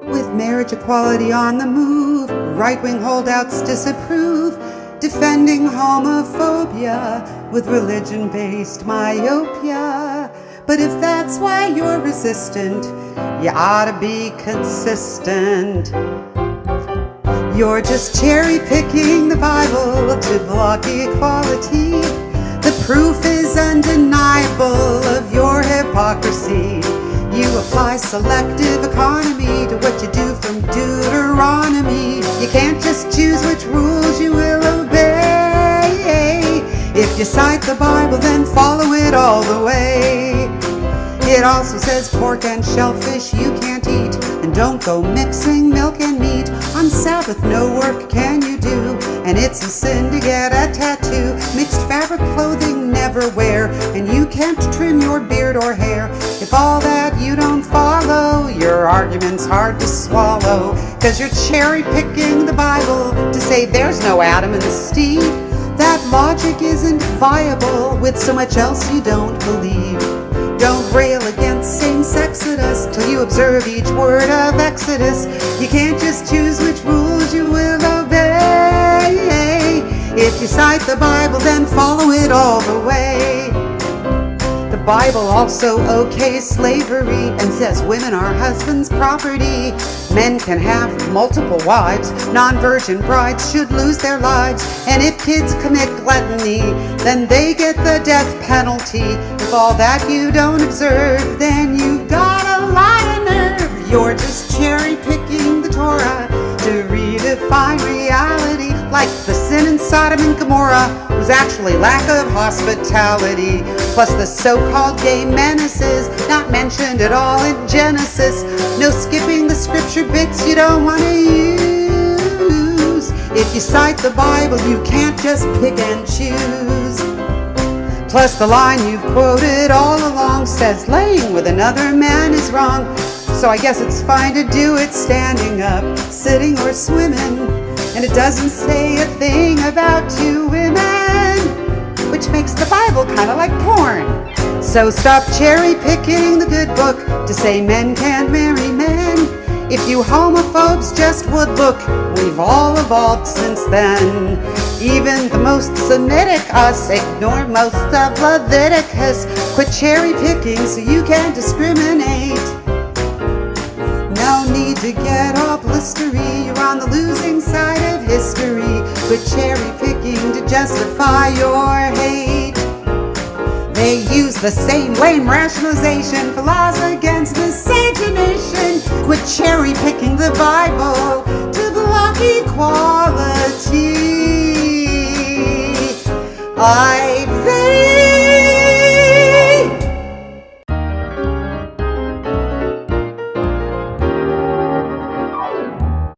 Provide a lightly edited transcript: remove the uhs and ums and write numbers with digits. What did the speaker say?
With marriage equality on the move, right-wing holdouts disapprove, defending homophobia with religion-based myopia. But if that's why you're resistant, you ought to be consistent. You're just cherry-picking the Bible to block equality. The proof is undeniable of your hypocrisy. You apply selective economy to what you do from Deuteronomy. You can't just choose which rules you will obey. If you cite the Bible, then follow it all the way. It also says pork and shellfish you can't eat, and don't go mixing milk and meat. On Sabbath no work can you do, and it's a sin to get a tattoo. Mixed fabric clothing never wear, and you can't trim your beard or hair. If all that you don't follow, your argument's hard to swallow, 'cause you're cherry picking the Bible to say there's no Adam and Steve. That logic isn't viable with so much else you don't believe. Don't rail against same-sexodus till you observe each word of Exodus. You can't just choose which rules you will obey. If you cite the Bible, then follow it all the way. The Bible also okays slavery and says women are husbands' property. Men can have multiple wives. Non-virgin brides should lose their lives. And if kids commit gluttony, then they get the death penalty. If all that you don't observe, then you've got a lot of nerve. You're just cherry-picking the Torah to redefine reality, like the sin in Sodom and Gomorrah was actually lack of hospitality, plus the so-called gay menaces not mentioned at all in Genesis. No skipping the scripture bits you don't want to use. If you cite the Bible, you can't just pick and choose. Plus the line you've quoted all along says laying with another man is wrong. So I guess it's fine to do it standing up, sitting or swimming. And it doesn't say a thing about two women, which makes the Bible kind of like porn. So stop cherry picking the good book to say men can't marry men. If you homophobes just would look, we've all evolved since then. Even the most Semitic us ignore most of Leviticus. Quit cherry picking so you can discriminate. No need to get all blistery, you're on the losing side of history. Quit cherry picking to justify your hate. They use the same lame rationalization for laws against miscegenation. Quit cherry picking the Bible to block equality.